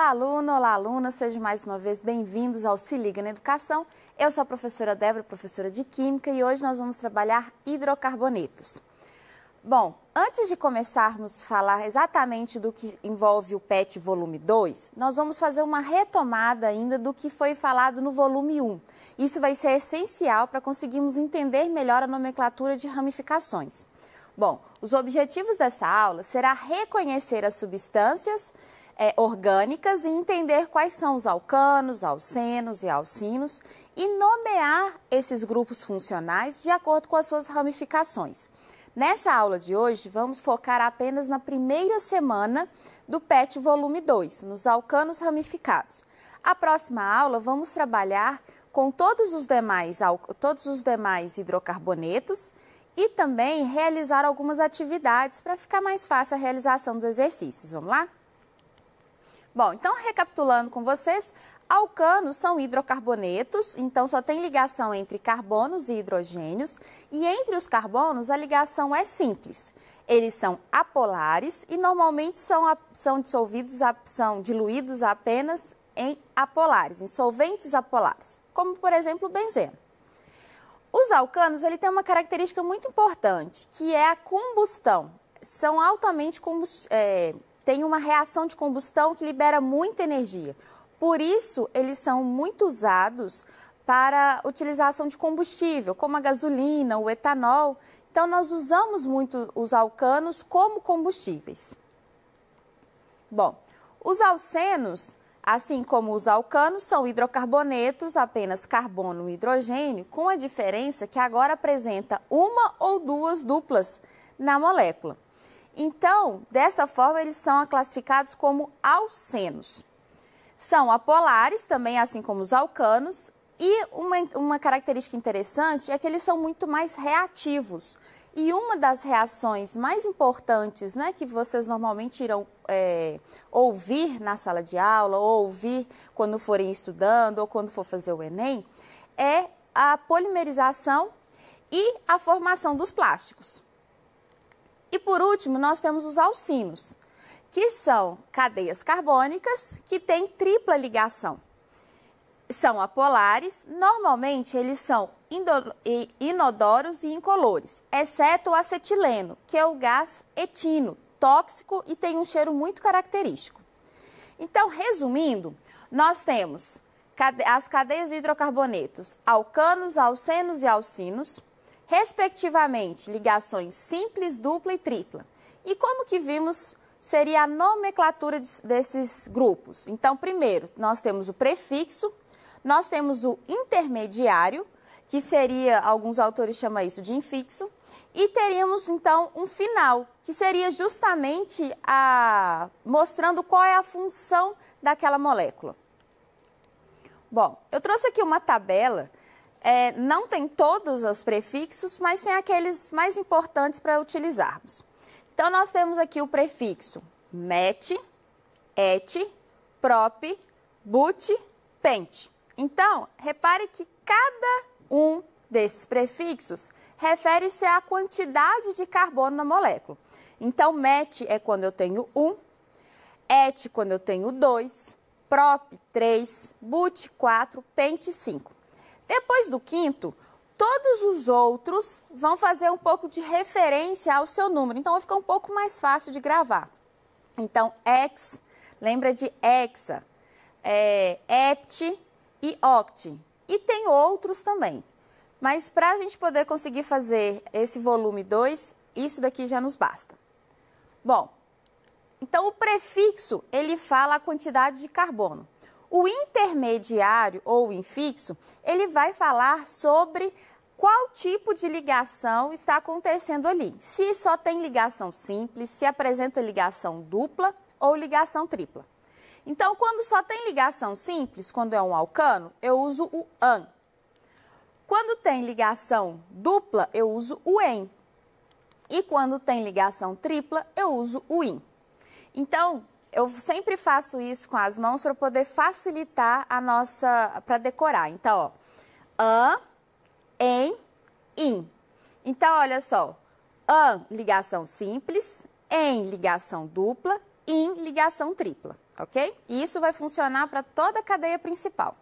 Olá, aluno, olá, aluna, sejam mais uma vez bem-vindos ao Se Liga na Educação. Eu sou a professora Débora, professora de Química, e hoje nós vamos trabalhar hidrocarbonetos. Bom, antes de começarmos a falar exatamente do que envolve o PET volume 2, nós vamos fazer uma retomada ainda do que foi falado no volume 1. Isso vai ser essencial para conseguirmos entender melhor a nomenclatura de ramificações. Bom, os objetivos dessa aula será reconhecer as substâncias orgânicas e entender quais são os alcanos, alcenos e alcinos e nomear esses grupos funcionais de acordo com as suas ramificações. Nessa aula de hoje, vamos focar apenas na primeira semana do PET volume 2, nos alcanos ramificados. A próxima aula, vamos trabalhar com todos os demais hidrocarbonetos e também realizar algumas atividades para ficar mais fácil a realização dos exercícios. Vamos lá? Bom, então recapitulando com vocês, alcanos são hidrocarbonetos, então só tem ligação entre carbonos e hidrogênios, e entre os carbonos a ligação é simples. Eles são apolares e normalmente são diluídos apenas em apolares, em solventes apolares, como por exemplo o benzeno. Os alcanos têm uma característica muito importante, que é a combustão. São altamente tem uma reação de combustão que libera muita energia. Por isso, eles são muito usados para utilização de combustível, como a gasolina, o etanol. Então, nós usamos muito os alcanos como combustíveis. Bom, os alcenos, assim como os alcanos, são hidrocarbonetos, apenas carbono e hidrogênio, com a diferença que agora apresenta uma ou duas duplas na molécula. Então, dessa forma, eles são classificados como alcenos. São apolares, também assim como os alcanos, e uma característica interessante é que eles são muito mais reativos. E uma das reações mais importantes, né, que vocês normalmente irão ouvir na sala de aula, ou ouvir quando forem estudando, ou quando for fazer o Enem, é a polimerização e a formação dos plásticos. E por último, nós temos os alcinos, que são cadeias carbônicas que têm tripla ligação. São apolares, normalmente eles são inodoros e incolores, exceto o acetileno, que é o gás etino, tóxico e tem um cheiro muito característico. Então, resumindo, nós temos as cadeias de hidrocarbonetos, alcanos, alcenos e alcinos, respectivamente, ligações simples, dupla e tripla. E como que vimos, seria a nomenclatura desses grupos? Então, primeiro, nós temos o prefixo, nós temos o intermediário, que seria, alguns autores chamam isso de infixo, e teríamos, então, um final, que seria justamente mostrando qual é a função daquela molécula. Bom, eu trouxe aqui uma tabela. Não tem todos os prefixos, mas tem aqueles mais importantes para utilizarmos. Então, nós temos aqui o prefixo met, et, prop, but, pent. Então, repare que cada um desses prefixos refere-se à quantidade de carbono na molécula. Então, met é quando eu tenho 1, et quando eu tenho 2, prop 3, but 4, pent 5. Depois do quinto, todos os outros vão fazer um pouco de referência ao seu número, então vai ficar um pouco mais fácil de gravar. Então, hex, lembra de hexa, hept e oct. E tem outros também. Mas para a gente poder conseguir fazer esse volume 2, isso daqui já nos basta. Bom, então o prefixo, ele fala a quantidade de carbono. O intermediário ou infixo, ele vai falar sobre qual tipo de ligação está acontecendo ali. Se só tem ligação simples, se apresenta ligação dupla ou ligação tripla. Então, quando só tem ligação simples, quando é um alcano, eu uso o an. Quando tem ligação dupla, eu uso o en. E quando tem ligação tripla, eu uso o in. Então, eu sempre faço isso com as mãos para poder facilitar para decorar. Então, ó, an, em, in. Então, olha só, an, ligação simples, em, ligação dupla, in, ligação tripla. ok? E isso vai funcionar para toda a cadeia principal.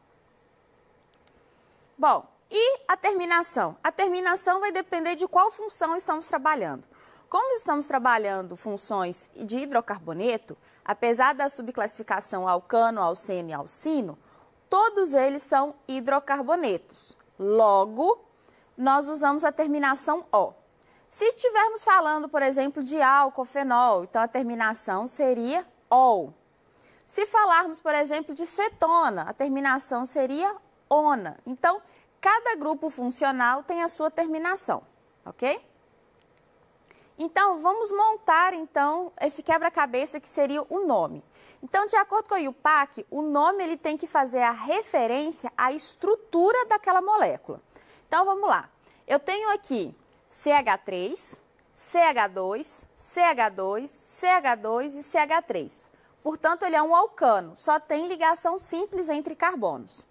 Bom, e a terminação? A terminação vai depender de qual função estamos trabalhando. Como estamos trabalhando funções de hidrocarboneto, apesar da subclassificação alcano, alceno e alcino, todos eles são hidrocarbonetos. Logo, nós usamos a terminação O. Se estivermos falando, por exemplo, de álcool, fenol, então a terminação seria OL. Se falarmos, por exemplo, de cetona, a terminação seria ONA. Então, cada grupo funcional tem a sua terminação, ok? Então, vamos montar, então, esse quebra-cabeça que seria o nome. Então, de acordo com o IUPAC, o nome ele tem que fazer a referência à estrutura daquela molécula. Então, vamos lá. Eu tenho aqui CH3, CH2, CH2, CH2 e CH3. Portanto, ele é um alcano, só tem ligação simples entre carbonos.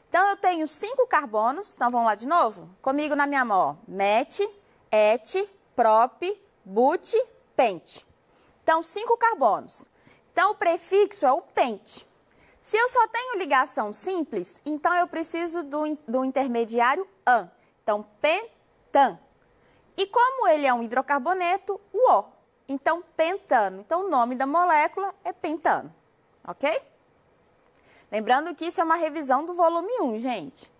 Então, eu tenho 5 carbonos, então vamos lá de novo? Comigo na minha mão, ó, met, et, prop, but, pent. Então, 5 carbonos. Então, o prefixo é o pent. Se eu só tenho ligação simples, então eu preciso do intermediário an. Então, pentan. E como ele é um hidrocarboneto, o O. Então, pentano. Então, o nome da molécula é pentano. Ok? Lembrando que isso é uma revisão do volume 1, gente.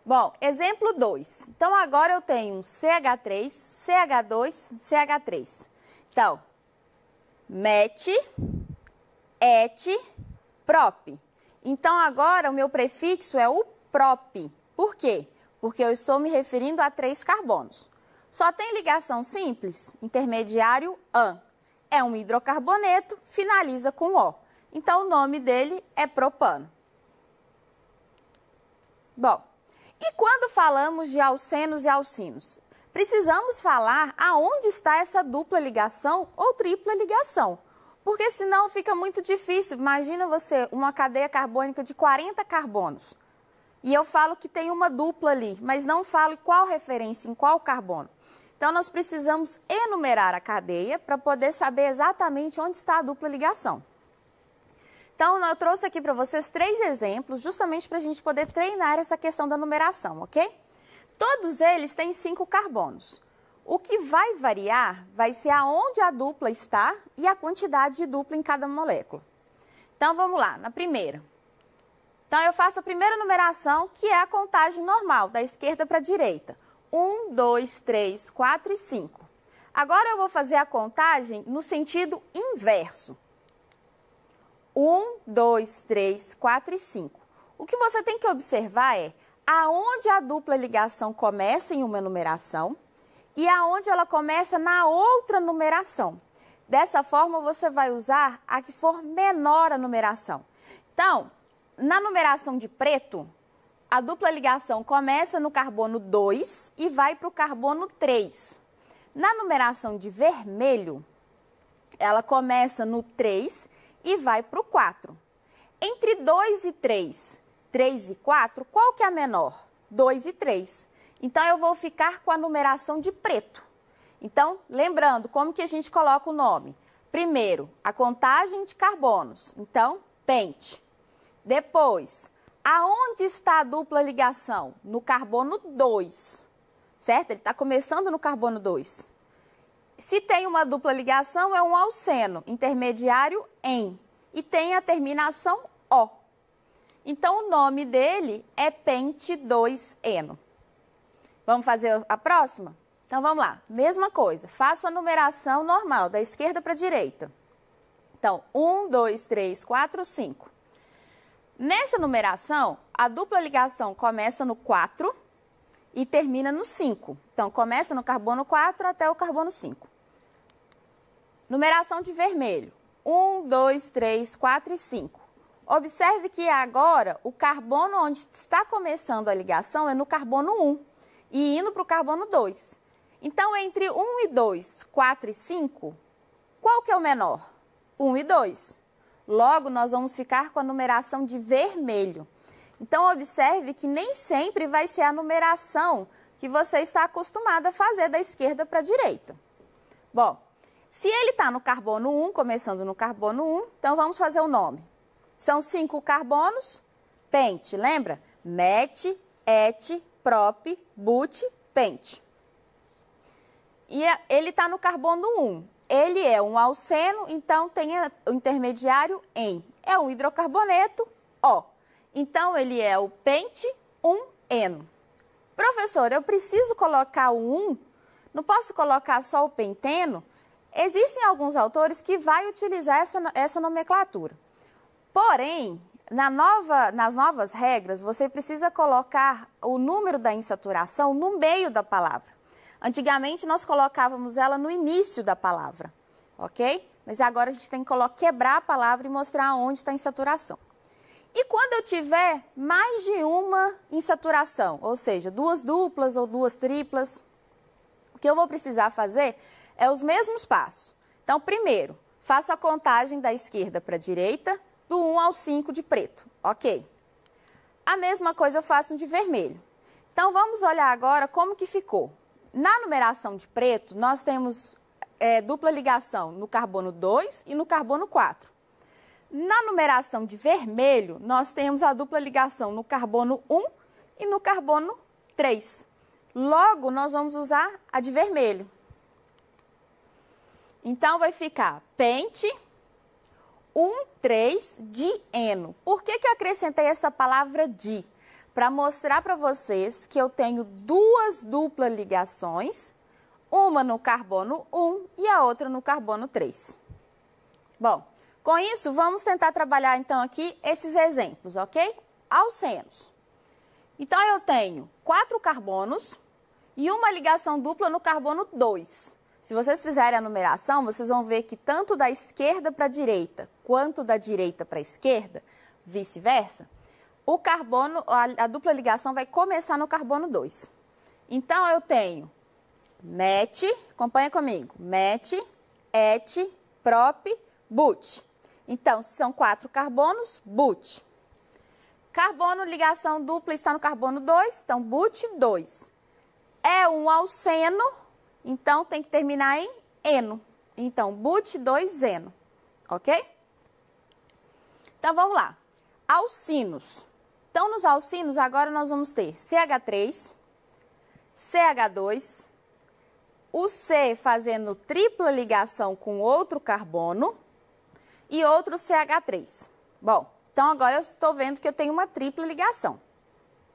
Bom, exemplo 2. Então, agora eu tenho um CH3, CH2, CH3. Então, met, et, prop. Então, agora o meu prefixo é o prop. Por quê? Porque eu estou me referindo a 3 carbonos. Só tem ligação simples, intermediário an. É um hidrocarboneto, finaliza com O. Então, o nome dele é propano. Bom, e quando falamos de alcenos e alcinos? Precisamos falar aonde está essa dupla ligação ou tripla ligação. Porque senão fica muito difícil. Imagina você, uma cadeia carbônica de 40 carbonos. E eu falo que tem uma dupla ali, mas não falo em qual referência, em qual carbono. Então, nós precisamos enumerar a cadeia para poder saber exatamente onde está a dupla ligação. Então, eu trouxe aqui para vocês 3 exemplos, justamente para a gente poder treinar essa questão da numeração, ok? Todos eles têm 5 carbonos. O que vai variar vai ser aonde a dupla está e a quantidade de dupla em cada molécula. Então, vamos lá, na primeira. Então, eu faço a primeira numeração, que é a contagem normal, da esquerda para a direita. 1, 2, 3, 4 e 5. Agora, eu vou fazer a contagem no sentido inverso. 1, 2, 3, 4 e 5. O que você tem que observar é aonde a dupla ligação começa em uma numeração e aonde ela começa na outra numeração. Dessa forma, você vai usar a que for menor a numeração. Então, na numeração de preto, a dupla ligação começa no carbono 2 e vai para o carbono 3. Na numeração de vermelho, ela começa no 3 e vai para o 4. Entre 2 e 3, 3 e 4, qual que é a menor? 2 e 3. Então, eu vou ficar com a numeração de preto. Então, lembrando, como que a gente coloca o nome? Primeiro, a contagem de carbonos. Então, pente. Depois, aonde está a dupla ligação? No carbono 2, certo? Ele está começando no carbono 2. Se tem uma dupla ligação, é um alceno, intermediário em, e tem a terminação O. Então, o nome dele é pente 2-eno. Vamos fazer a próxima? Então, vamos lá. Mesma coisa, faço a numeração normal, da esquerda para a direita. Então, 1, 2, 3, 4, 5. Nessa numeração, a dupla ligação começa no 4 e termina no 5. Então, começa no carbono 4 até o carbono 5. Numeração de vermelho. 1, 2, 3, 4 e 5. Observe que agora o carbono onde está começando a ligação é no carbono 1 e indo para o carbono 2. Então, entre 1 e 2, 4 e 5, qual que é o menor? 1 e 2. Logo, nós vamos ficar com a numeração de vermelho. Então, observe que nem sempre vai ser a numeração que você está acostumado a fazer da esquerda para a direita. Bom, Se ele está no carbono 1, começando no carbono 1, então vamos fazer o nome. São 5 carbonos, pente, lembra? Met, et, prop, but, pente. E ele está no carbono 1. Ele é um alceno, então tem o intermediário em. É um hidrocarboneto, O. Então, ele é o pente 1-eno. Professor, eu preciso colocar o 1? Não posso colocar só o penteno? Existem alguns autores que vão utilizar essa nomenclatura. Porém, nas novas regras, você precisa colocar o número da insaturação no meio da palavra. Antigamente, nós colocávamos ela no início da palavra, ok? Mas agora a gente tem que quebrar a palavra e mostrar onde está a insaturação. E quando eu tiver mais de uma insaturação, ou seja, 2 duplas ou 2 triplas, o que eu vou precisar fazer é os mesmos passos. Então, primeiro, faço a contagem da esquerda para a direita, do 1 ao 5 de preto, ok? A mesma coisa eu faço no de vermelho. Então, vamos olhar agora como que ficou. Na numeração de preto, nós temos dupla ligação no carbono 2 e no carbono 4. Na numeração de vermelho, nós temos a dupla ligação no carbono 1 e no carbono 3. Logo, nós vamos usar a de vermelho. Então, vai ficar pente 1,3-dieno. Por que eu acrescentei essa palavra di? Para mostrar para vocês que eu tenho 2 duplas ligações, uma no carbono 1 e a outra no carbono 3. Bom, com isso, vamos tentar trabalhar então aqui esses exemplos, ok? Alcenos. Então, eu tenho 4 carbonos e uma ligação dupla no carbono 2. Se vocês fizerem a numeração, vocês vão ver que tanto da esquerda para a direita, quanto da direita para a esquerda, vice-versa, o carbono, a dupla ligação vai começar no carbono 2. Então, eu tenho met, acompanha comigo, met, et, prop, but. Então, se são 4 carbonos, but. Carbono, ligação dupla está no carbono 2, então but 2. É um alceno, então tem que terminar em eno. Então, but 2-eno, ok? Então, vamos lá. Alcinos. Então, nos alcinos, agora nós vamos ter CH3, CH2, o C fazendo tripla ligação com outro carbono e outro CH3. Bom, então agora eu estou vendo que eu tenho uma tripla ligação.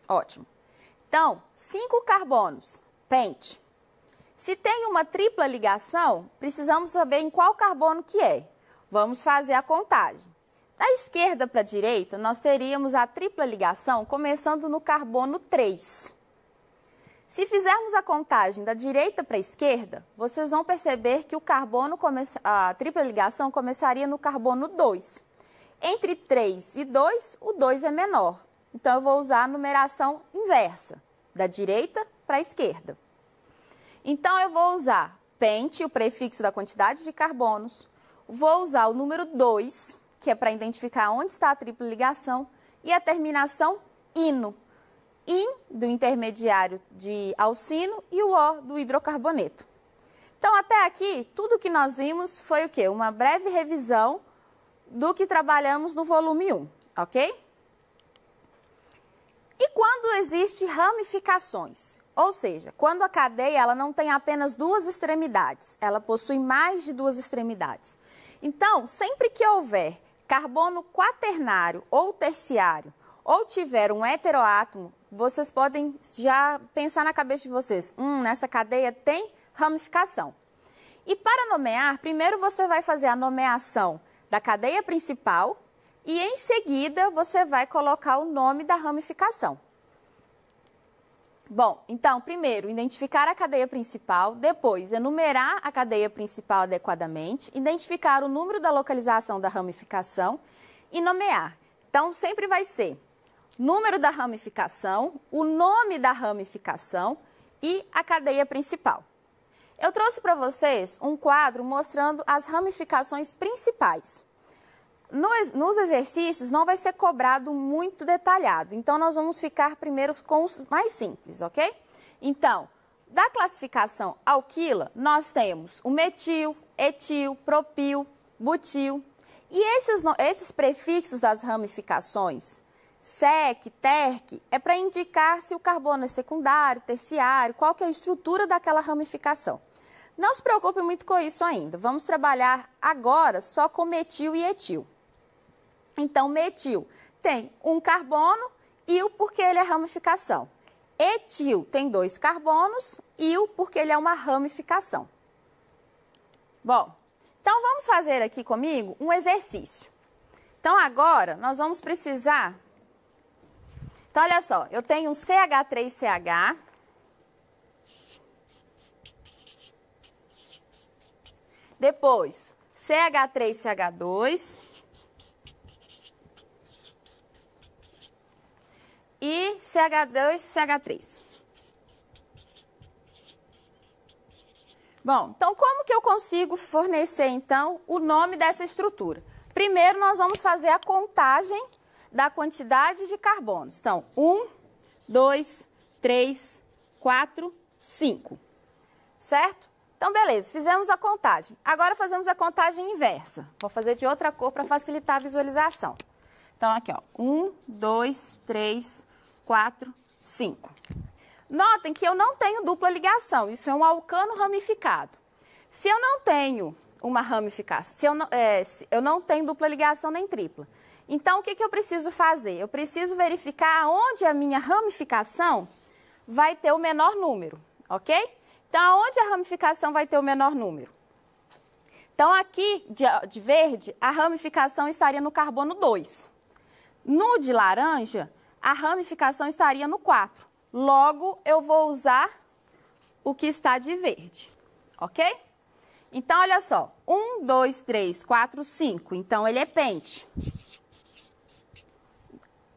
Ótimo. Então, 5 carbonos, pente. Se tem uma tripla ligação, precisamos saber em qual carbono que é. Vamos fazer a contagem. Da esquerda para a direita, nós teríamos a tripla ligação começando no carbono 3. Se fizermos a contagem da direita para a esquerda, vocês vão perceber que a tripla ligação começaria no carbono 2. Entre 3 e 2, o 2 é menor. Então, eu vou usar a numeração inversa, da direita para a esquerda. Então, eu vou usar pente, o prefixo da quantidade de carbonos, vou usar o número 2, que é para identificar onde está a tripla ligação, e a terminação ino. In do intermediário de alcino e o O do hidrocarboneto. Então, até aqui, tudo que nós vimos foi o quê? Uma breve revisão do que trabalhamos no volume 1, ok? E quando existem ramificações? Ou seja, quando a cadeia ela não tem apenas 2 extremidades, ela possui mais de 2 extremidades. Então, sempre que houver carbono quaternário ou terciário, ou tiver um heteroátomo, vocês podem já pensar na cabeça de vocês, nessa cadeia tem ramificação. E para nomear, primeiro você vai fazer a nomeação da cadeia principal e em seguida você vai colocar o nome da ramificação. Bom, então, primeiro, identificar a cadeia principal, depois, enumerar a cadeia principal adequadamente, identificar o número da localização da ramificação e nomear. Então, sempre vai ser número da ramificação, o nome da ramificação e a cadeia principal. Eu trouxe para vocês um quadro mostrando as ramificações principais. Nos exercícios não vai ser cobrado muito detalhado, então nós vamos ficar primeiro com os mais simples, ok? Então, da classificação alquila, nós temos o metil, etil, propil, butil. E esses prefixos das ramificações, sec, terc, é para indicar se o carbono é secundário, terciário, qual que é a estrutura daquela ramificação. Não se preocupe muito com isso ainda. Vamos trabalhar agora só com metil e etil. Então, metil tem um carbono, il porque ele é ramificação. Etil tem 2 carbonos, il porque ele é uma ramificação. Bom, então vamos fazer aqui comigo um exercício. Então agora nós vamos precisar... Então olha só, eu tenho um CH3CH. Depois, CH3CH2. E CH2CH3. Bom, então como que eu consigo fornecer, então, o nome dessa estrutura? Primeiro, nós vamos fazer a contagem da quantidade de carbonos. Então, 1, 2, 3, 4, 5. Certo? Então, beleza, fizemos a contagem. Agora fazemos a contagem inversa. Vou fazer de outra cor para facilitar a visualização. Então, aqui, ó, 1, 2, 3, 4, 5. Notem que eu não tenho dupla ligação, isso é um alcano ramificado. Se eu não tenho uma ramificação, eu não tenho dupla ligação nem tripla. Então, o que eu preciso fazer? Eu preciso verificar onde a minha ramificação vai ter o menor número, ok? Então, onde a ramificação vai ter o menor número? Então, aqui de verde, a ramificação estaria no carbono 2. No de laranja, a ramificação estaria no 4. Logo, eu vou usar o que está de verde, ok? Então, olha só, 1, 2, 3, 4, 5. Então, ele é pente.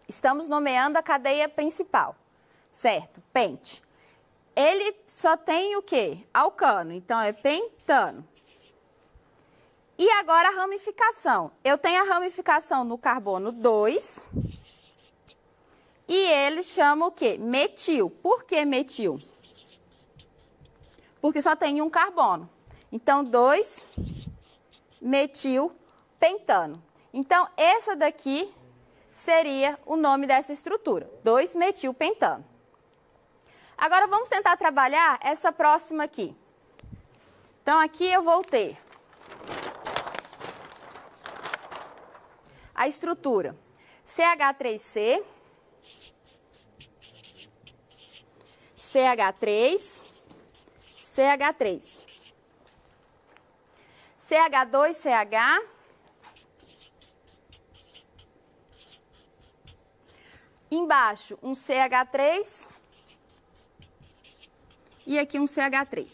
Estamos nomeando a cadeia principal, certo? Pente. Ele só tem o quê? Alcano, então é pentano. E agora a ramificação. Eu tenho a ramificação no carbono 2 e ele chama o quê? Metil. Por que metil? Porque só tem um carbono. Então, 2 metil pentano. Então, essa daqui seria o nome dessa estrutura, 2 metil pentano. Agora, vamos tentar trabalhar essa próxima aqui. Então, aqui eu vou ter a estrutura CH3C, CH3, CH3, CH2CH, embaixo um CH3 e aqui um CH3.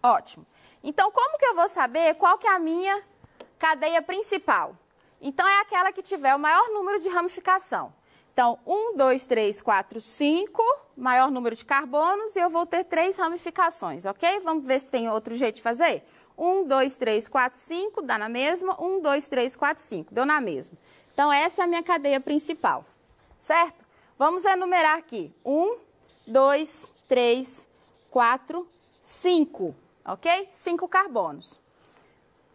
Ótimo. Então, como que eu vou saber qual que é a minha cadeia principal? Então, é aquela que tiver o maior número de ramificação. Então, 1, 2, 3, 4, 5, maior número de carbonos, e eu vou ter 3 ramificações, ok? Vamos ver se tem outro jeito de fazer? 1, 2, 3, 4, 5, dá na mesma. 1, 2, 3, 4, 5, deu na mesma. Então, essa é a minha cadeia principal, certo? Vamos enumerar aqui. 1, 2, 3, 4, 5, ok? 5 carbonos.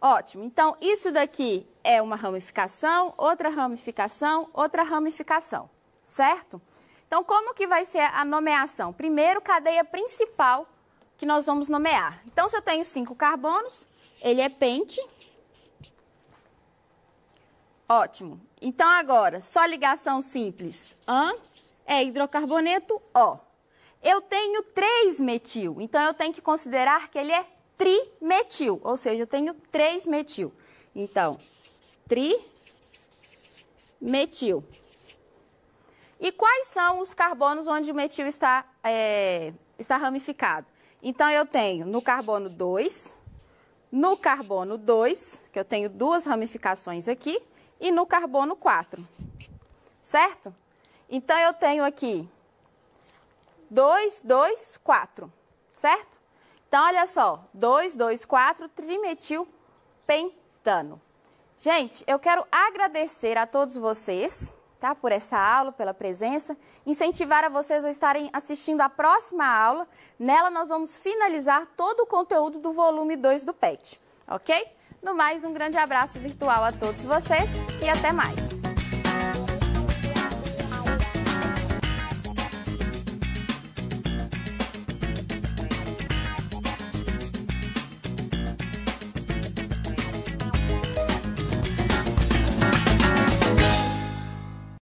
Ótimo. Então, isso daqui é uma ramificação, outra ramificação, outra ramificação, certo? Então, como que vai ser a nomeação? Primeiro, cadeia principal que nós vamos nomear. Então, se eu tenho 5 carbonos, ele é pente. Ótimo. Então, agora, só ligação simples. É hidrocarboneto O. Eu tenho 3 metil, então eu tenho que considerar que ele é trimetil, ou seja, eu tenho 3 metil. Então, trimetil. E quais são os carbonos onde o metil está ramificado? Então, eu tenho no carbono 2, no carbono 2, que eu tenho 2 ramificações aqui, e no carbono 4, certo? Então, eu tenho aqui 2, 2, 4, certo? Então, olha só, 2, 2, 4, trimetilpentano. Gente, eu quero agradecer a todos vocês, tá, por essa aula, pela presença, incentivar a vocês a estarem assistindo a próxima aula. Nela, nós vamos finalizar todo o conteúdo do volume 2 do PET. ok? No mais, um grande abraço virtual a todos vocês e até mais!